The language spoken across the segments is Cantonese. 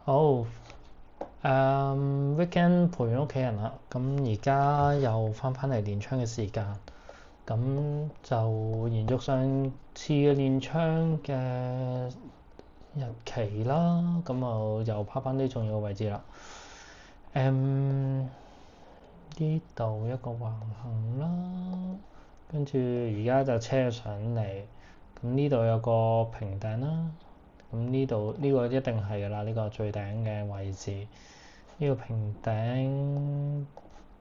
好，weekend 陪屋企人啦，咁而家又翻嚟練槍嘅時間，咁就延續上次嘅練槍嘅日期啦，咁又拋翻啲重要嘅位置啦。呢度一個橫行啦，跟住而家就車上嚟，咁呢度有個平頂啦，咁呢度呢個一定係㗎啦，呢個最頂嘅位置。呢個平頂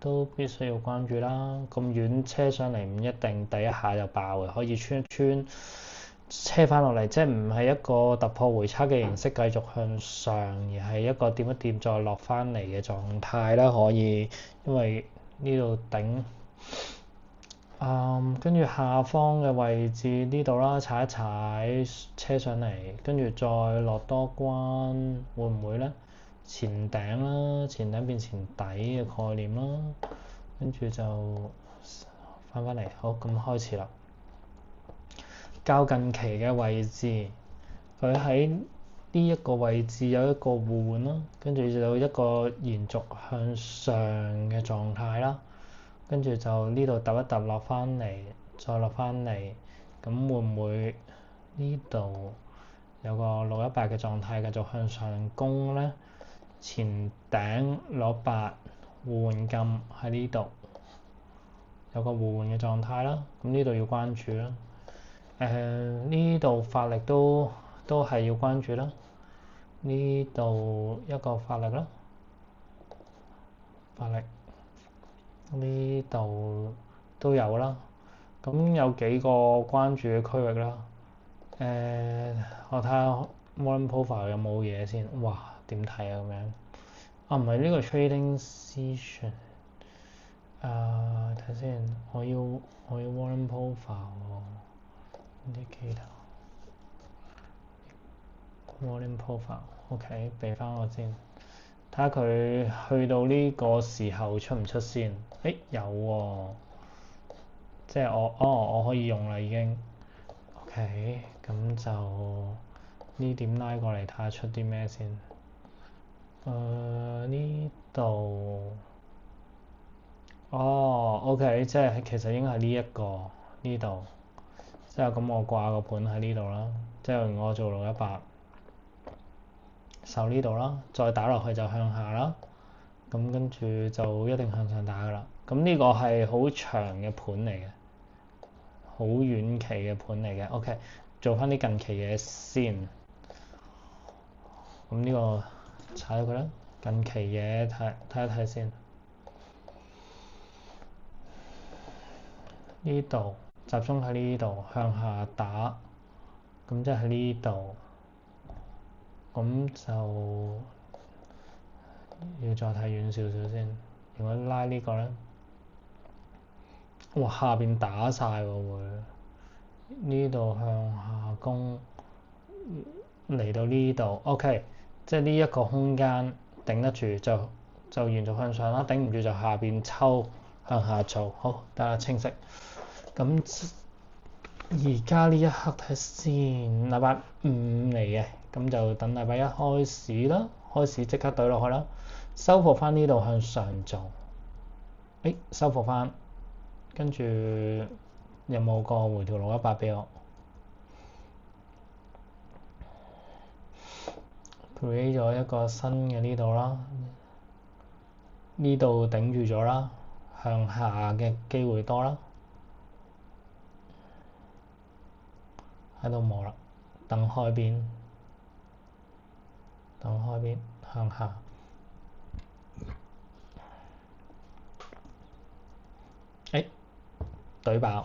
都必須要關注啦，咁遠車上嚟唔一定第一下就爆嘅，可以穿一穿車翻落嚟，即係唔係一個突破回測嘅形式繼續向上，而係一個掂一掂再落翻嚟嘅狀態啦，可以，因為呢度頂，跟住下方嘅位置呢度啦，踩一踩車上嚟，跟住再落多關，會唔會呢？前頂啦，前頂變前底嘅概念啦，跟住就翻嚟，好，咁開始啦。較近期嘅位置，佢喺呢一個位置有一個互換啦，跟住就有一個延續向上嘅狀態啦，跟住就呢度揼一揼落翻嚟，再落翻嚟，咁會唔會呢度有個618嘅狀態繼續向上攻呢？前頂攞8互換撳喺呢度，有個互換嘅狀態啦，咁呢度要關注啦。呢度發力都係要關注啦。呢度一個發力啦，發力呢度都有啦。咁有幾個關注嘅區域啦。我睇下 Volume Profile 有冇嘢先。哇，點睇啊咁樣？唔係呢個 Trading Session。睇先，我要 Volume Profile 喎。Volume Profile，OK，俾翻我先。睇下佢去到呢個時候出唔出先？有喎，即係我可以用啦已經。OK，咁就呢點拉過嚟睇下出啲咩先。呢度OK，即係其實應該係呢一個呢度，即係咁我掛個盤喺呢度啦，即係我做618，受呢度啦，再打落去就向下啦，咁跟住就一定向上打噶啦。咁呢個係好長嘅盤嚟嘅，好遠期嘅盤嚟嘅。OK，做翻啲近期嘢先。咁呢個踩咗佢啦，近期嘢睇一睇先。呢度集中喺呢度向下打，咁即係呢度，咁就要再睇遠少少先。如果拉呢個咧，哇下邊打晒喎會，呢度向下攻嚟到呢度 ，OK，即係呢一個空間頂得住就延續向上啦，頂唔住就下邊抽向下做，好得啦清晰。咁而家呢一刻睇先，禮拜5嚟嘅，咁就等禮拜1開始啦，開始即刻對落去啦，收復翻呢度向上做，收復翻，跟住有冇個回調618俾我 create 咗一個新嘅呢度啦，呢度頂住咗啦，向下嘅機會多啦，喺度磨啦，等開邊向下，懟爆，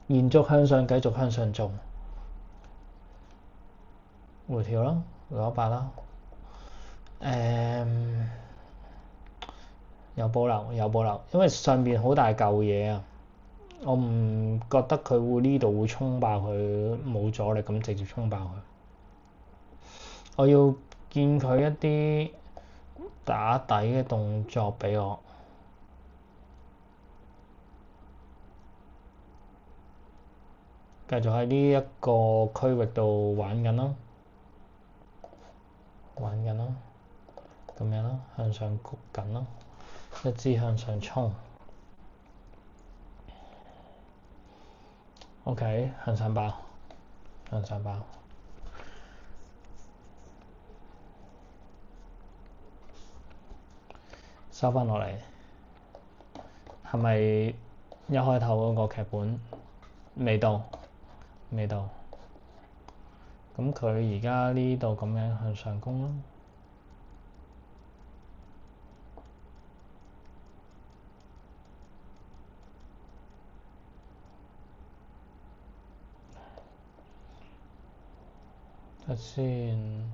延續向上，繼續向上做，回調啦，618啦，有保留，因為上邊好大嚿嘢啊，我唔覺得佢會呢度會衝爆佢，冇阻力咁直接衝爆佢。我要見佢一啲打底嘅動作俾我，繼續喺呢一個區域度玩緊啦。玩緊咯，咁樣咯，向上焗緊咯，一支向上衝。OK， 向上爆，向上爆。收翻落嚟，係咪一開頭嗰個劇本？未到，未到。咁佢而家呢度咁樣向上攻咯。睇先，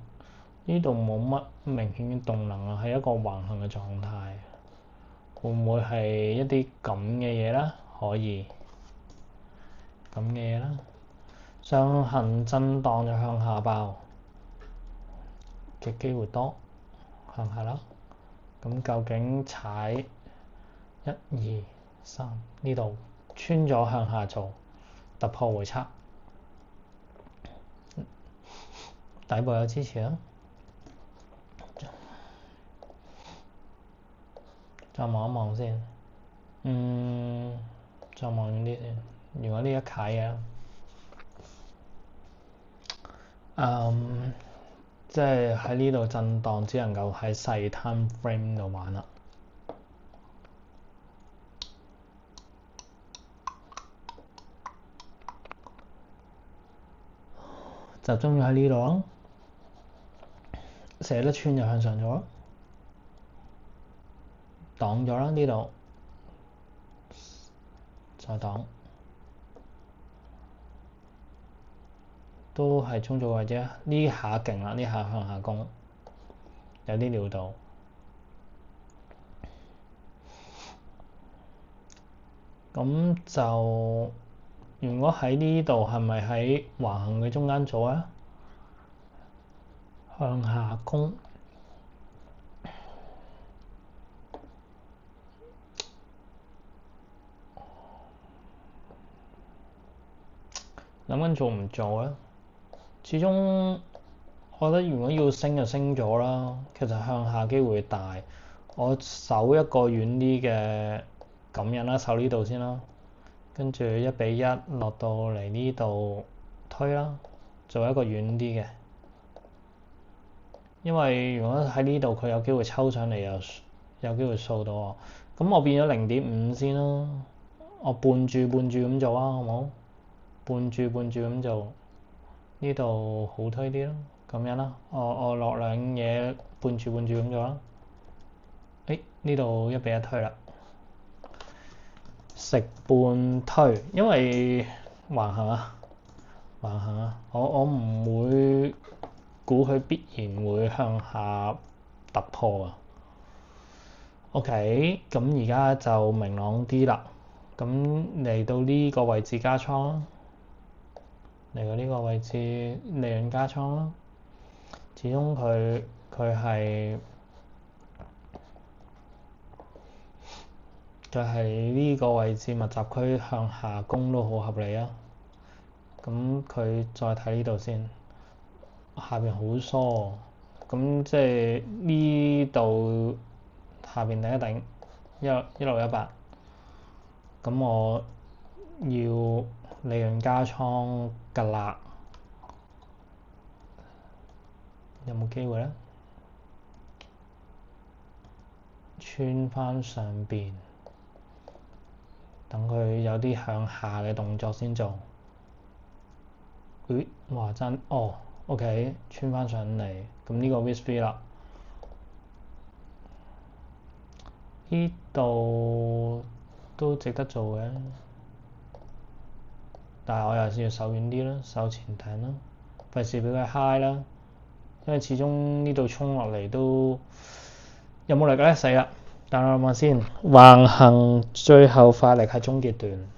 呢度冇乜明顯嘅動能啊，係一個橫行嘅狀態。會唔會係一啲咁嘅嘢啦？可以咁嘅嘢啦。上行震盪就向下爆嘅機會多，向下啦。咁究竟踩1、2、3呢度穿咗向下做突破回測，底部有支持啦。再望一望先，再望遠啲先。如果呢一啟嘅，即係喺呢度震盪，只能夠喺細 time frame 度玩啦。集中咗喺呢度咯，射得穿就向上咗咯，擋咗啦呢度，再擋，都係中咗位啫。呢下勁啦，呢下向下攻，有啲料到。咁就如果喺呢度係咪喺橫行嘅中間做啊？向下攻，諗緊做唔做咧？始終我覺得如果要升就升咗啦，其實向下機會大。我守一個遠啲嘅咁樣啦，守呢度先啦，跟住1比1落到嚟呢度推啦，做一個遠啲嘅。因為如果喺呢度佢有機會抽上嚟，又有機會掃到我，咁我變咗0.5先啦。我半住咁做啊，好冇？半住咁做，呢度好推啲咯，咁樣啦。我落兩嘢半住咁做啦。呢度1比1推啦，食半推，因為橫行啊，我唔會估佢必然會向下突破啊。OK，咁而家就明朗啲啦。咁嚟到呢個位置加倉啦，嚟到呢個位置利潤加倉啦。始終佢係呢個位置密集區向下攻都好合理啊。咁佢再睇呢度先，下邊好疏，咁即係呢度下邊頂一頂1618，咁我要利潤加倉㗎啦，有冇機會咧？穿翻上邊，等佢有啲向下嘅動作先做。哇真OK， 穿翻上嚟，咁呢個 VSP 啦，呢度都值得做嘅，但係我又係要守遠啲啦，守前頂啦，費事俾佢 high 啦，因為始終呢度衝落嚟都有冇力咧？死啦！等我諗下先，橫行最後發力係終結段，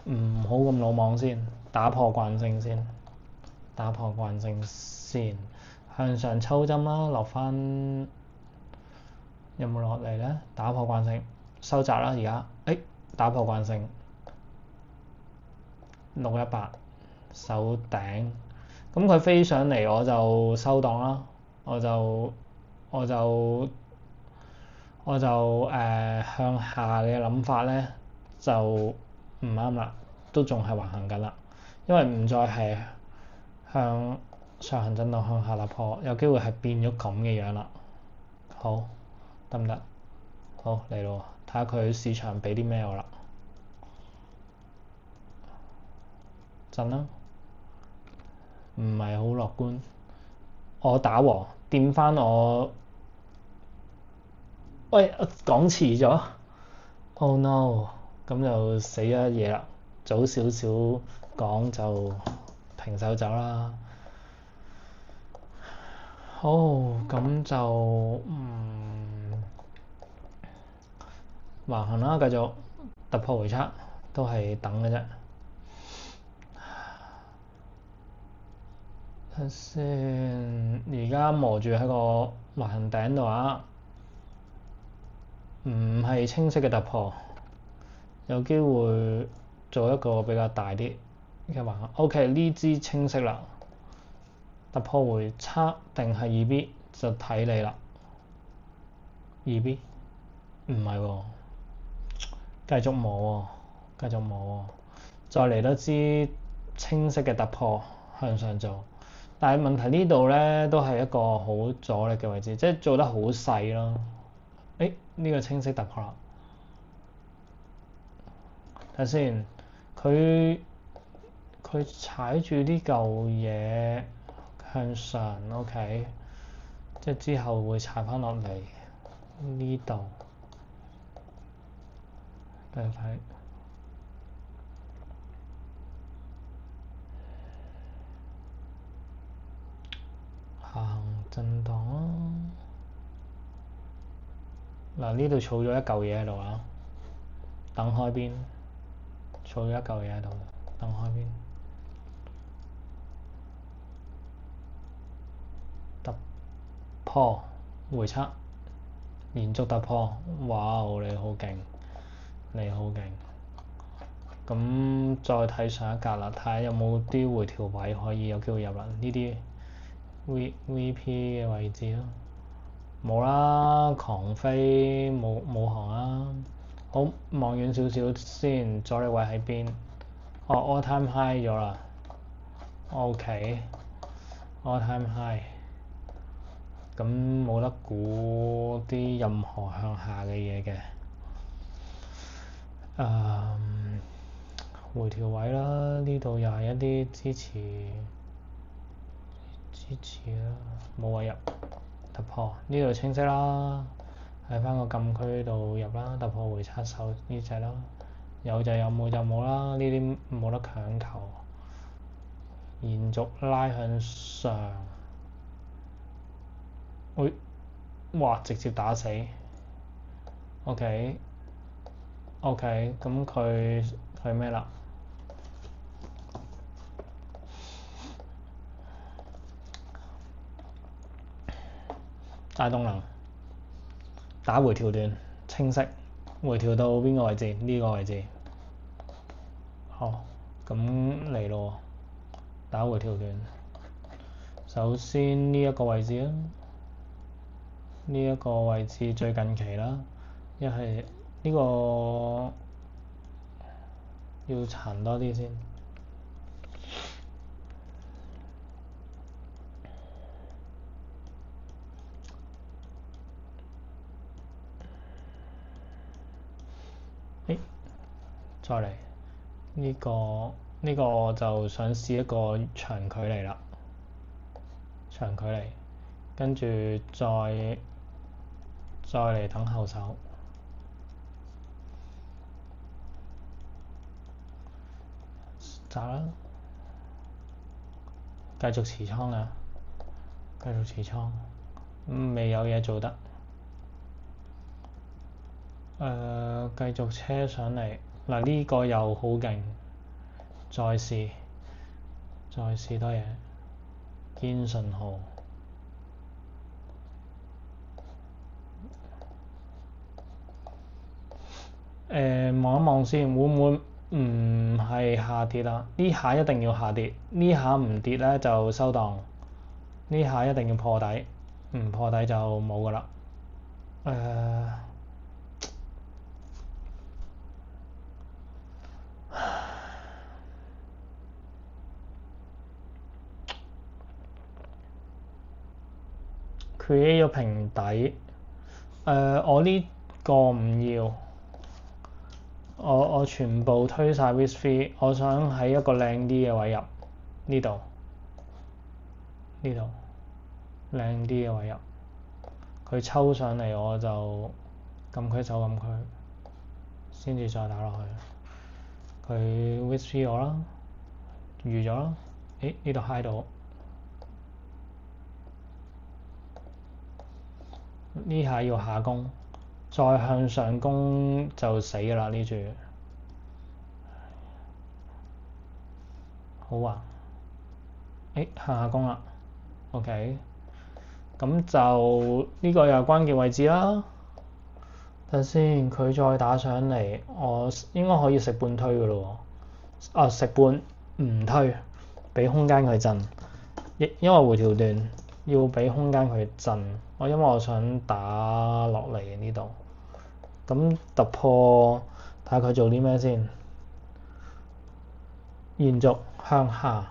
唔好咁魯莽先，打破慣性先，向上抽針啦，落翻有冇落嚟咧？打破慣性，收窄啦而家，打破慣性，618守頂，咁咁佢飛上嚟我就收檔啦，我就向下嘅諗法咧就唔啱啦，都仲係橫行緊啦，因為唔再係向上行震盪向下突破，有機會係變咗咁嘅樣啦。好，得唔得？好，嚟咯，睇下佢市場俾啲咩我啦。震啦，唔係好樂觀。我打和掂翻我，喂，講遲咗。Oh no！咁就死咗嘢啦。早少少講就平手走啦。好，咁就橫行啦，繼續突破回測，都係等嘅啫。睇先，而家磨住喺個橫行頂度啊，唔係清晰嘅突破，有機會做一個比較大啲嘅橫行。OK， 呢支清晰啦，突破回測定係二 B 就睇你啦。二 B 唔係喎，繼續磨喎，繼續磨喎，再嚟多支清晰嘅突破向上做。但係問題呢度咧都係一個好阻力嘅位置，即係做得好細咯。呢個清晰突破啦，睇先，佢踩住呢嚿嘢向上 ，OK， 即係之後會踩翻落嚟呢度，繼續睇。行震盪啦，嗱呢度儲咗一嚿嘢喺度啊，等開邊，儲咗一嚿嘢喺度，等開邊，突破回測，連續突破，哇！你好勁，你好勁，咁再睇上一格啦，睇下有冇啲回調位可以有機會入啦，呢啲 VP 嘅位置咯，冇啦，狂飛冇行啦。好，望遠少少先，阻力位喺邊？all time high 咗啦。OK，all time high。咁冇得估啲任何向下嘅嘢嘅。回調位啦，呢度又係一啲支持啦，冇位入，突破呢度清晰啦，喺翻個禁區度入啦，突破回測手呢隻啦，有就有，冇就冇啦，呢啲冇得強求，延續拉向上，哇！直接打死 ，OK， 咁佢咩啦？大動能打回調段清晰，回調到邊個位置？呢個位置。好，咁嚟咯，打回調段。首先呢一個位置啦，呢一個位置最近期啦，一係呢個要殘多啲先。再嚟呢個我就想試一個長距離啦，長距離，跟住再嚟等後手，揸啦，繼續持倉啊，繼續持倉，未有嘢做得，繼續車上嚟，嗱呢個又好勁，再試多嘢，堅信號，望一望先，會唔會唔係下跌啦，呢下一定要下跌，呢下唔跌咧就收檔，呢下一定要破底，唔破底就冇噶啦。create 咗平底，我呢個唔要，我全部推晒 risk free，我想喺一個靚啲嘅位入，呢度靚啲嘅位入，佢抽上嚟我就撳佢走撳佢，先至再打落去。佢 risk free 我啦，預咗啦，呢度 high 到，呢下要下攻，再向上攻就死㗎啦呢注，好啊，向下攻啦 ，OK，咁就呢個又係關鍵位置啦。等先，佢再打上嚟，我應該可以食半推㗎咯喎。食半唔推，俾空間佢震，因為回調段要俾空間佢震。因為我想打落嚟呢度，咁突破睇下佢做啲咩先。延續向下，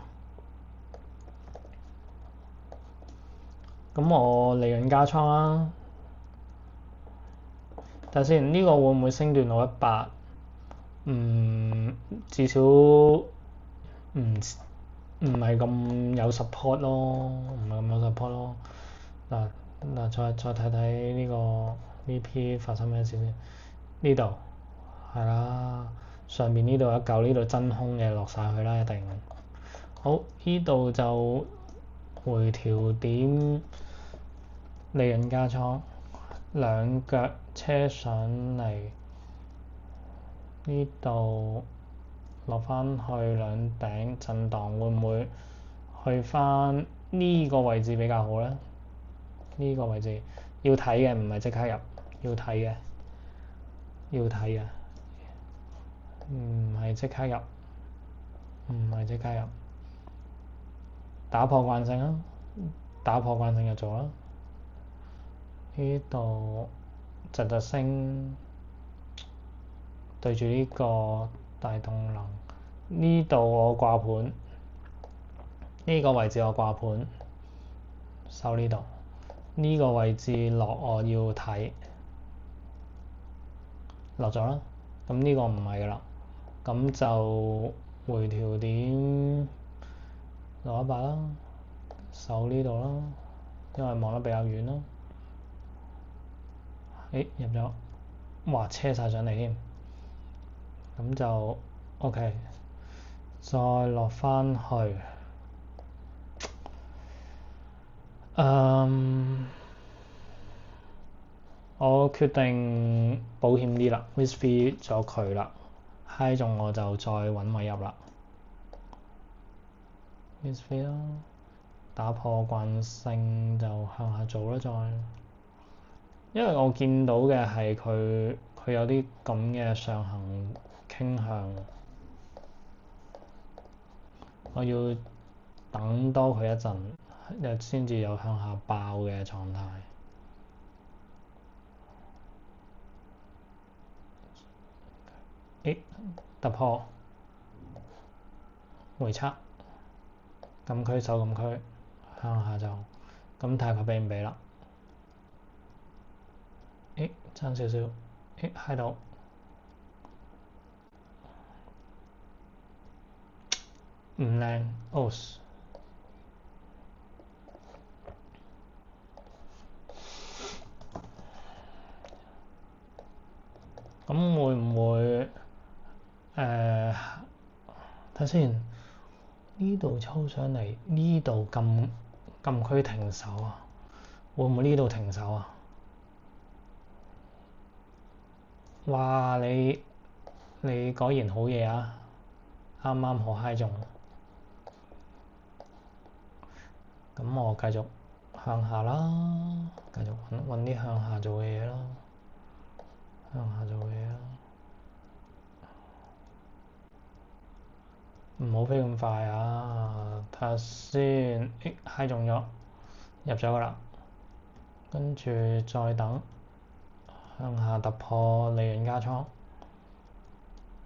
咁我利潤加倉啦。睇先，呢個會唔會升段到100？至少唔係咁有 support 咯，唔係咁有 support 咯。嗱，再睇睇呢個 VP 發生咩事先。呢度係啦，上面呢度一嚿，呢度真空嘅落晒去啦，一定。好，呢度就回調點，利潤加倉，兩腳車上嚟，呢度落翻去兩頂震盪，會唔會去翻呢個位置比較好咧？呢個位置要睇嘅，唔係即刻入，要睇嘅，唔係即刻入，打破慣性啊！打破慣性就做啦。呢度窒升，對住呢個大動能，呢度我掛盤，呢個位置我掛盤，收呢度，呢個位置落我要睇，落咗啦。咁呢個唔係噶啦，咁就回調點落100啦，收呢度啦，因為望得比較遠啦。入咗，哇車晒上嚟添，咁就 OK，再落翻去，我決定保險啲啦 risk free 咗佢啦，high 中我就再揾位入啦 risk free 啦，打破慣性就向下做啦再。因為我見到嘅係佢有啲咁嘅上行傾向，我要等多佢一陣，先至有向下爆嘅狀態。突破回測，禁區守禁區，向下就咁睇下佢俾唔俾啦。爭少少，high 到，唔靚，os。咁會唔會睇先？呢度抽上嚟，呢度禁區停手啊？會唔會呢度停手啊？哇！你果然好嘢啊！啱啱好 high 中。咁我繼續向下啦，繼續揾啲向下做嘅嘢啦，向下做嘅嘢啦。唔好飛咁快啊！睇下先，嗨中咗，入咗㗎啦。跟住再等，向下突破利潤加倉，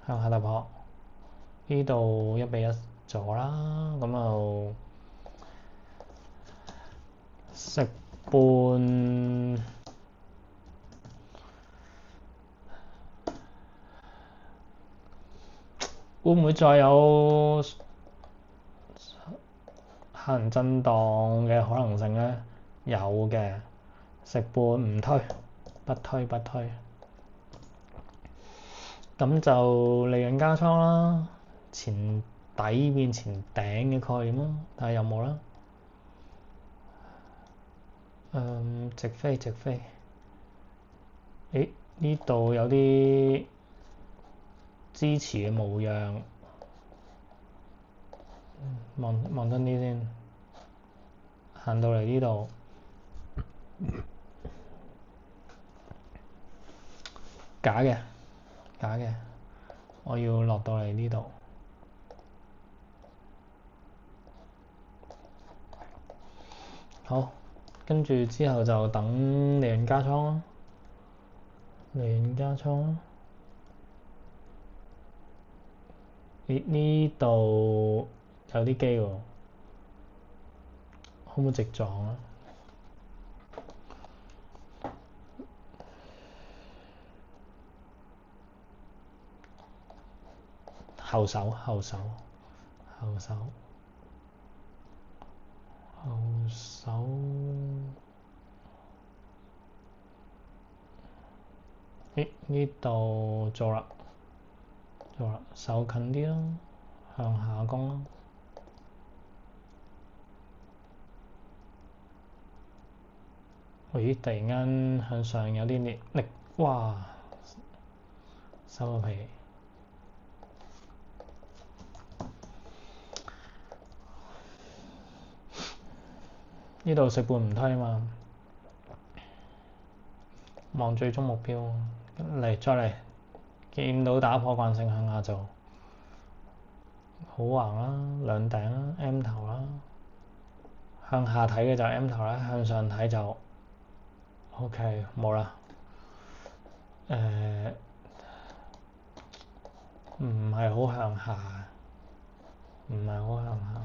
向下突破。呢度1:1咗啦，咁就食半。會唔會再有行震盪嘅可能性呢？有嘅，食半唔推，不推不推。咁就利潤加倉啦，前底變前頂嘅概念咯，睇下有冇啦。直飛直飛。呢度有啲支持嘅模樣，望真啲先。行到嚟呢度，假嘅，假嘅。我要落到嚟呢度。好，跟住之後就等利潤加倉咯，利潤加倉咯。呢度有啲機喎，可唔可以直撞啊？後手後手後手後手，呢度做啦，手近啲啦，向下攻啦。咦，突然間向上有啲力，哇！收個皮。呢度食半唔推嘛，望最終目標嚟，再嚟，見到打破慣性向下做，好橫啦，兩頂啦 ，M 頭啦，向下睇嘅就 M 頭啦，向上睇就 OK 冇啦。唔係好向下，唔係好向下。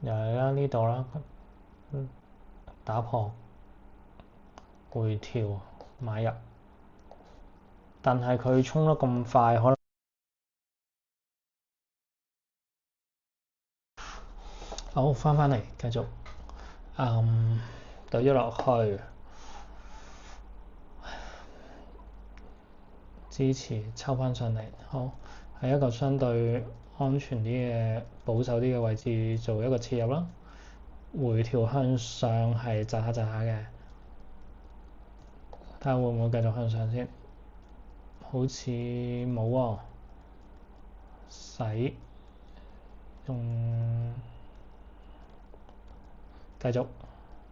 又係啦，呢度啦，打破回調買入，但係佢衝得咁快，可能好翻嚟繼續，對咗落去，支持抽翻上嚟，好係一個相對安全啲嘅保守啲嘅位置做一個切入啦。回調向上係窒下嘅，睇下會唔會繼續向上先。好似冇喎，使仲繼續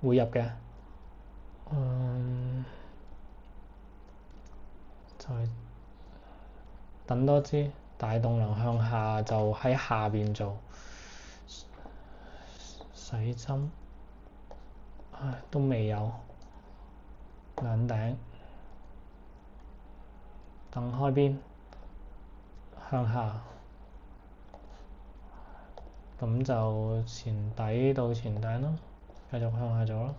會入嘅，就係等多支大動能向下，就喺下邊做洗針，都未有兩頂，等開邊向下，咁就前底到前頂咯，繼續向下做咯，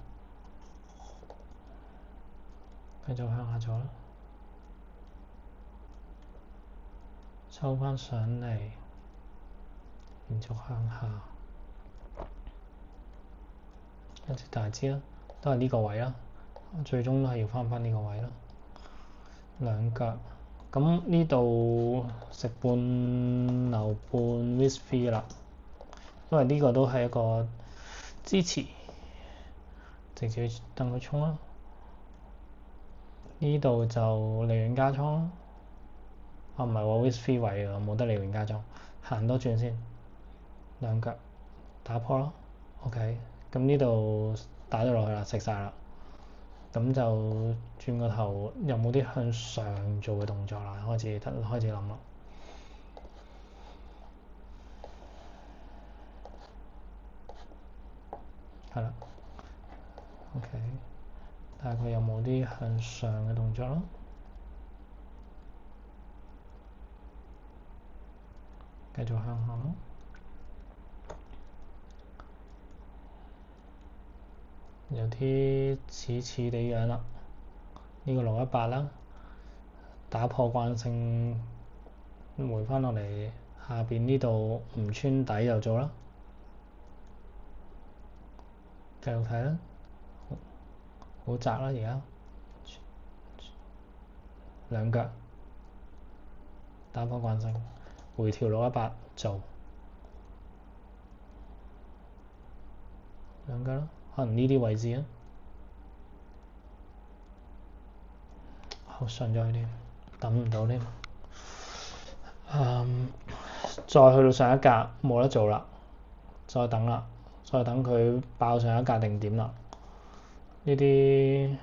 繼續向下做咯，抽翻上嚟，連續向下，一隻大支啦，都係呢個位啦，最終都係要翻呢個位啦，兩腳。咁呢度食半留半 VSP 啦，因為呢個都係一個支持，直接等佢衝啦。呢度就利潤加倉，唔係喎 VSP 位啊，冇得利潤加倉，行多轉先，兩腳打破咯。OK，咁呢度打咗落去啦，食晒啦。咁就轉個頭，有冇啲向上做嘅動作啦？開始諗啦。係啦，OK，睇下佢有冇啲向上嘅動作咯。繼續向下咯。有啲似地樣啦。呢個618啦，打破慣性，回翻落嚟下邊呢度唔穿底就做啦。繼續睇啦，好窄啦而家，兩腳打破慣性，回調618做兩腳啦，可能呢啲位置啊，好上咗去添，等唔到添。再去到上一格冇得做啦，再等啦，再等佢爆上一格定點啦。呢啲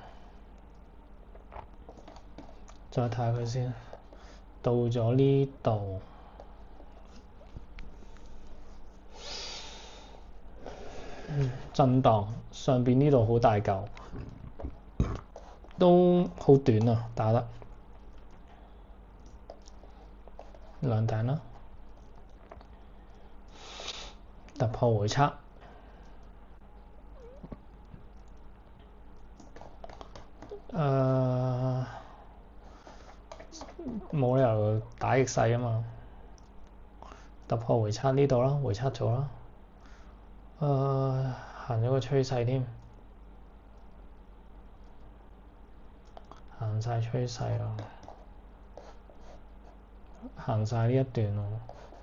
再睇下佢先，到咗呢度，震盪上邊呢度好大嚿，都好短啊，打得兩頂啦，突破回測，冇理由打逆勢啊嘛，突破回測呢度啦，回測咗啦，行咗個趨勢添，行晒趨勢啦，行晒呢一段咯，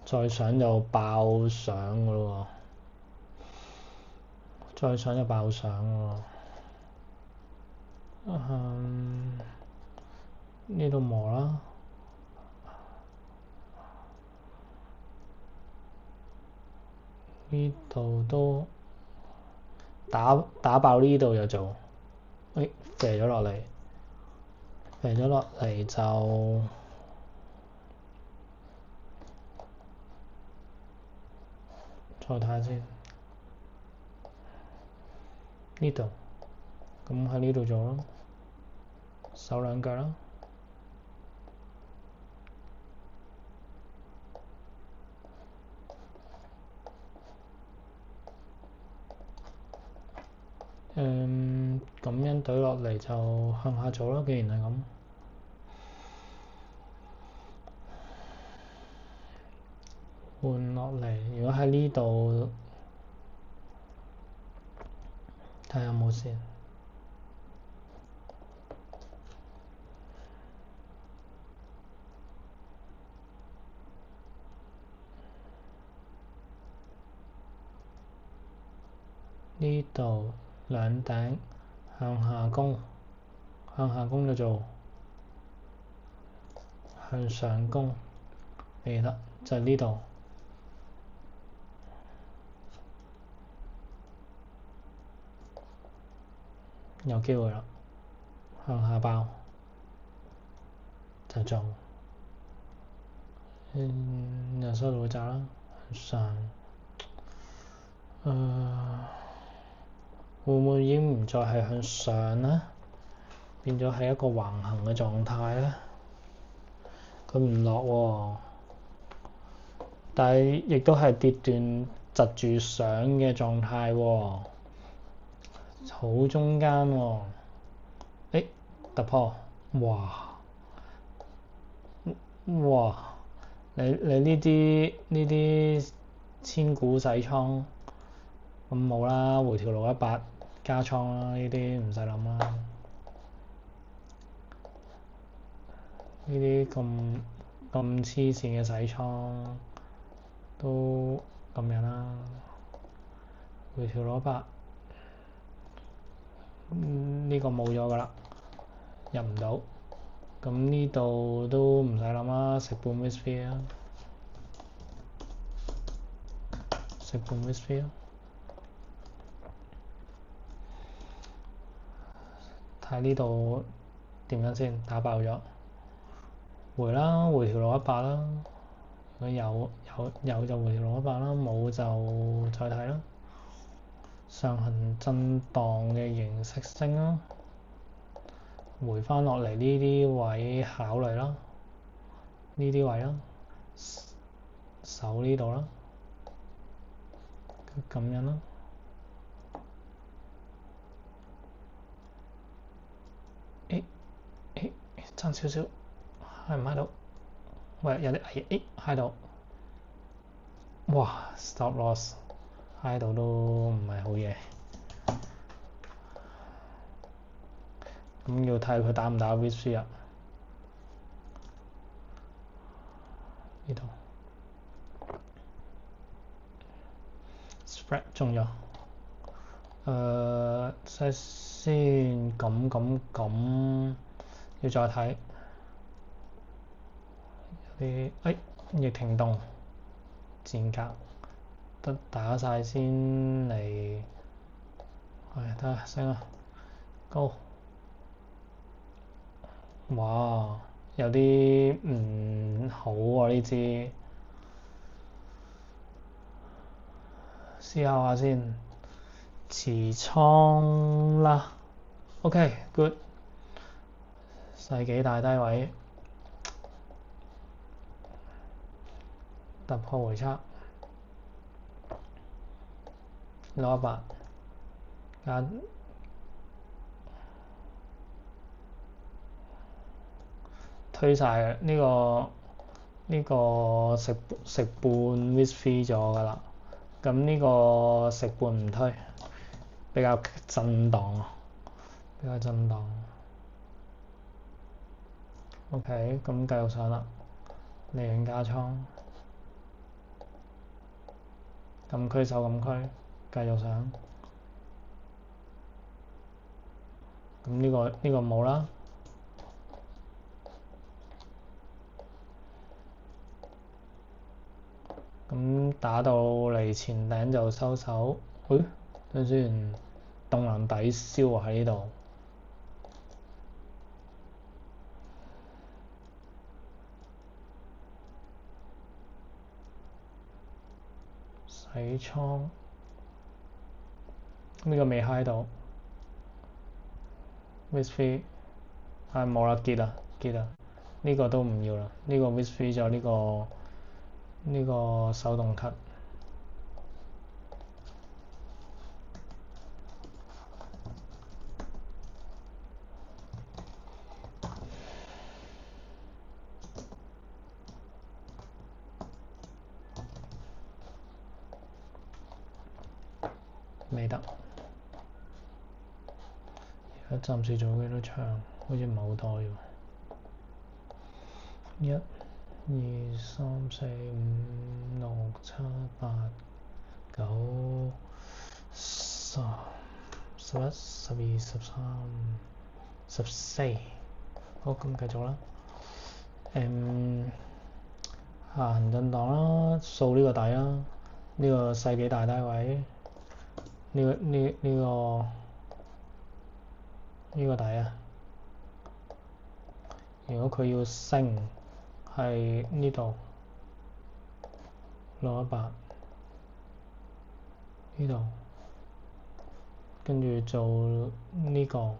再上就爆上噶咯喎，再上就爆上喎，呢度磨啦，呢度都打爆呢度就做，飛咗落嚟，飛咗落嚟就再睇下先，呢度，咁喺呢度做咯，手兩腳啦。咁樣懟落嚟就向下做啦，既然係咁，換落嚟。如果喺呢度睇下有冇先，呢度兩頂向下攻，向下攻就做，向上攻未得，就係呢度有機會啦，向下爆就做，又收到窄啦，向上，會唔會已經唔再係向上咧？變咗係一個橫行嘅狀態咧？佢唔落喎，但係亦都係跌段窒住上嘅狀態喎，好中間喎，突破，哇！你呢啲千股洗倉，咁冇啦，回調618加倉啦，呢啲唔使諗啦。呢啲咁黐線嘅洗倉都咁樣啦，回調618，呢個冇咗噶啦，入唔到。咁呢度都唔使諗啦，食半 whisky 啊，食半 whisky 啊。睇睇呢度點樣先，打爆咗，回啦，回條618啦。如果有就回條618啦，冇就再睇啦。上行震盪嘅形式升啦，回翻落嚟呢啲位考慮啦，呢啲位啦，守呢度啦，咁樣啦。爭少少，喺唔喺度？喂，有啲危，喺度。哇 ，stop loss 喺度都唔係好嘢。咁要睇佢打唔打 VC 啊？呢度 spread 中咗。睇先，咁要再睇。有啲逆停動，賤格，得打晒先嚟。係得升啊，高。哇，有啲唔好喎呢支，思考下先。持倉啦 ，OK good。世紀大低位，突破回測，618加推晒嘅呢個食半 miss free 咗㗎啦。咁呢個食半唔推，比較震盪，比較震盪。OK，咁繼續上啦，利潤加倉，禁區守禁區，繼續上。咁呢個冇啦。咁打到嚟前頂就收手。等先，動能抵消喺呢度。洗倉，呢個未嗨到 miss free 係冇啦，結啦，呢個都唔要啦，呢個 miss free 咗呢個手動 cut 未得。而家暫時做幾多場？好似唔係好多喎。1、2、3、4、5、6、7、8、9、10、11、12、13、14。好，咁繼續啦。下行震盪啦，掃呢個底啦，呢個世紀大低位，呢個底啊。如果佢要升，係呢度618呢度，跟住做呢個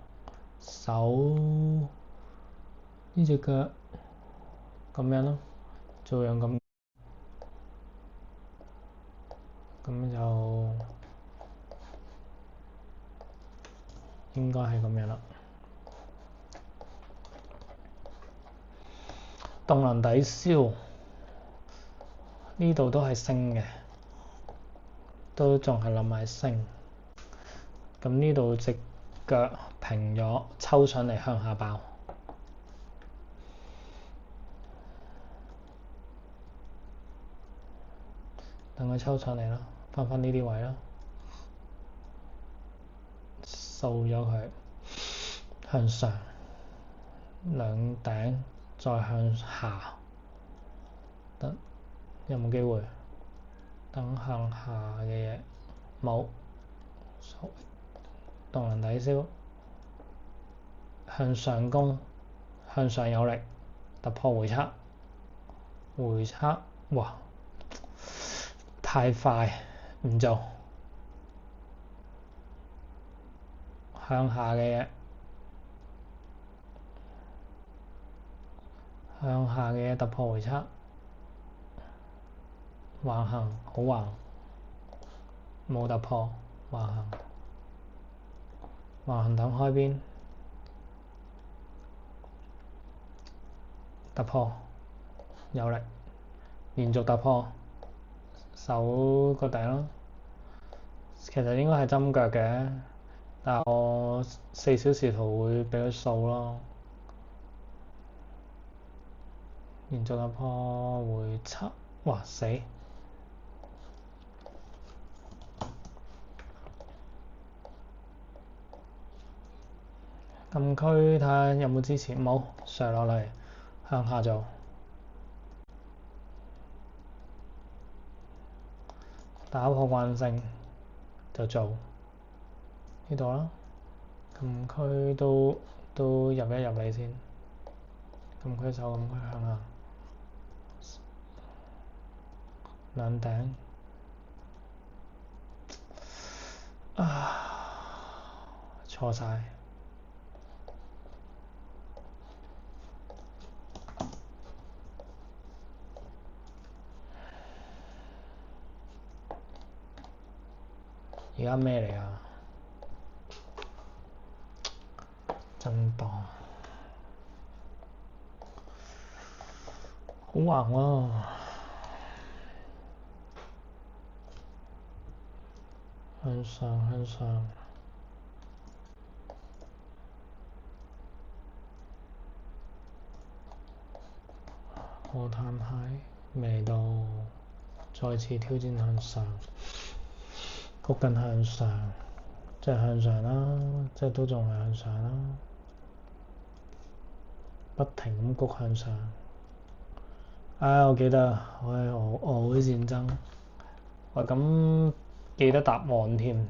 手呢隻腳咁樣咯，做樣咁就應該係咁樣啦。動能抵消，呢度都係升嘅，都仲係諗埋升。咁呢度隻腳平咗，抽上嚟向下爆。等佢抽上嚟啦，翻呢啲位啦，掃咗佢向上兩頂，再向下，得有冇機會？等向下嘅嘢冇，動能抵消，向上攻，向上有力，突破回測，回測，哇，太快，唔做。向下嘅嘢，向下嘅嘢突破回測，橫行好橫，冇突破，橫行，橫行等開邊，突破有力，連續突破，守個頂咯。其實應該係針腳嘅，但係我4小時圖會俾佢掃咯。連續突破回測，哇死！禁區睇下有冇支持，冇上落嚟，向下做，打破慣性就做呢度啦。禁區都入一入你先，禁區手，禁區向下，兩頂錯晒。而家咩嚟啊？震盪，好橫喎！向上向上，河灘蟹未到，再次挑戰向上，谷緊向上，即係向上啦，即係都仲係向上啦，不停咁谷向上。我記得我係俄烏戰爭，我咁記得答案添，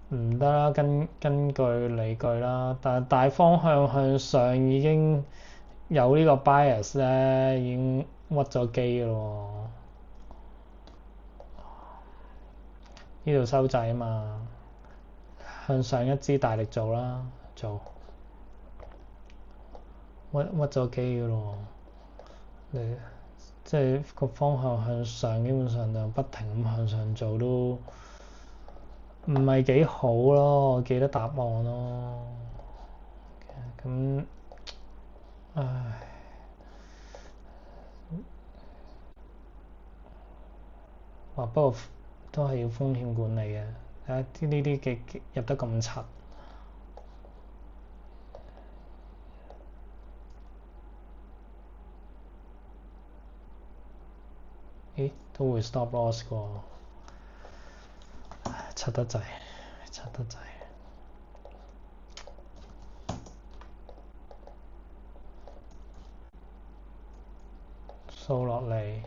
唔得啦，根據理據啦，但係大方向向上已經有呢個 bias 咧，已經屈咗機咯。呢度收掣啊嘛，向上一支大力做啦，做屈咗機嘅咯。你即係個方向向上，基本上就不停咁向上做都唔係幾好咯。我記得答案咯。咁唉，不過都係要風險管理嘅。睇下呢啲嘅入得咁柒，咦都會 stop loss 喎，柒得滯，柒得滯。掃落嚟，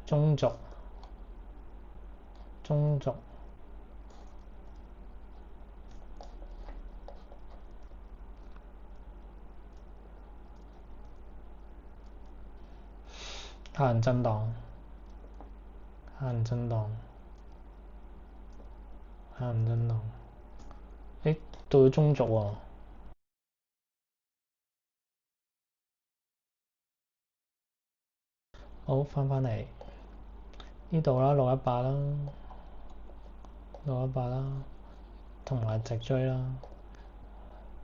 中軸，下行震盪，下行震盪，到咗中軸喎。好，返嚟呢度啦，618啦，618啦，同埋直追啦，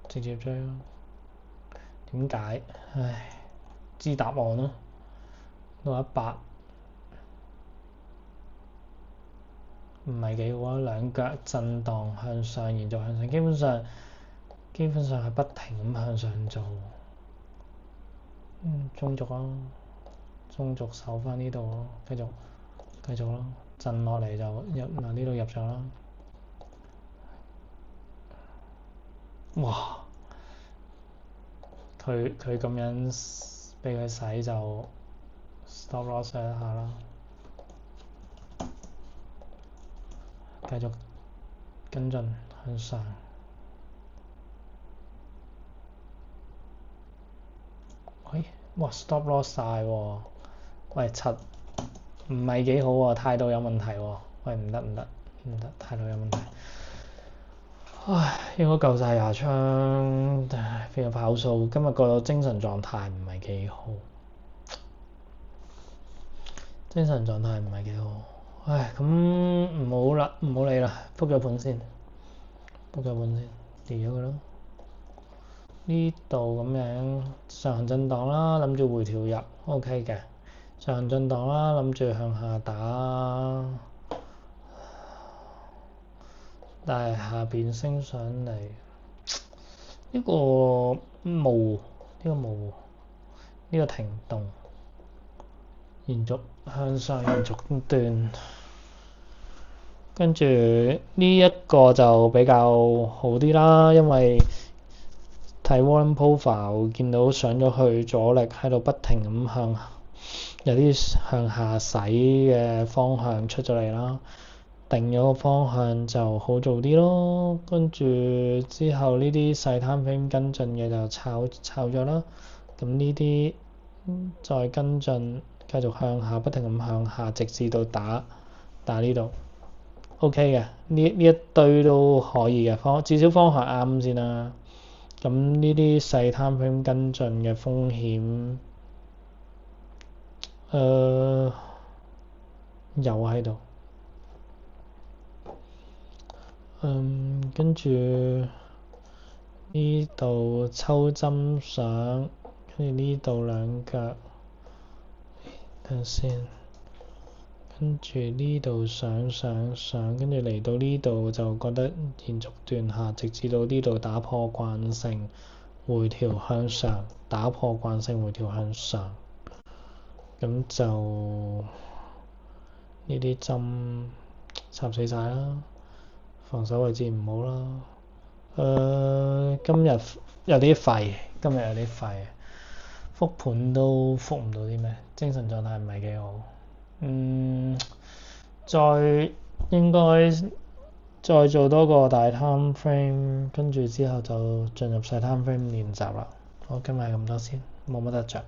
直接追啦。點解？唉，知答案咯。618唔係幾好啊，兩腳震盪向上，延續向上，基本上係不停咁向上做。中軸啦，中軸守返呢度咯，繼續咯，震落嚟就入嗱呢度入咗啦。哇！佢咁樣俾佢洗就 stop loss 一下啦，繼續跟進向上。喂，哇 stop loss 曬喎！喂柒，唔係幾好喎，態度有問題喎。喂，唔得，態度有問題。唉，應該夠晒廿槍，邊有跑數？今日個精神狀態唔係幾好，精神狀態唔係幾好。唉，咁唔好啦，唔好理啦，覆咗盤先掉咗佢咯。呢度咁樣上行震盪啦，諗住回調入 OK 嘅，上行震盪啦，諗住向下打，但係下邊升上嚟，呢個冇，呢個停動，延續向上延續段，跟住呢一個就比較好啲啦，因為睇 Volume Profile 見到上咗去阻力喺度不停咁有啲向下洗嘅方向出咗嚟啦，定咗個方向就好做啲咯。跟住之後呢啲細攤 frame 跟進嘅就炒咗啦。咁呢啲再跟進，繼續向下不停咁向下，直至到打呢度 OK 嘅。呢一堆都可以嘅，至少方向啱先啦。咁呢啲細攤 frame 跟進嘅風險，有喺度。跟住呢度抽針上，跟住呢度兩腳，等先。跟住呢度上，跟住嚟到呢度就覺得延續斷下，直至到呢度打破慣性，回調向上，打破慣性回調向上，咁就呢啲針插死晒啦，防守位置唔好啦。今日有啲廢，覆盤都覆唔到啲咩，精神狀態唔係幾好。應該再做多個大 time frame，跟住之後就進入細 time frame 練習啦。好，今日係咁多先，冇乜得着。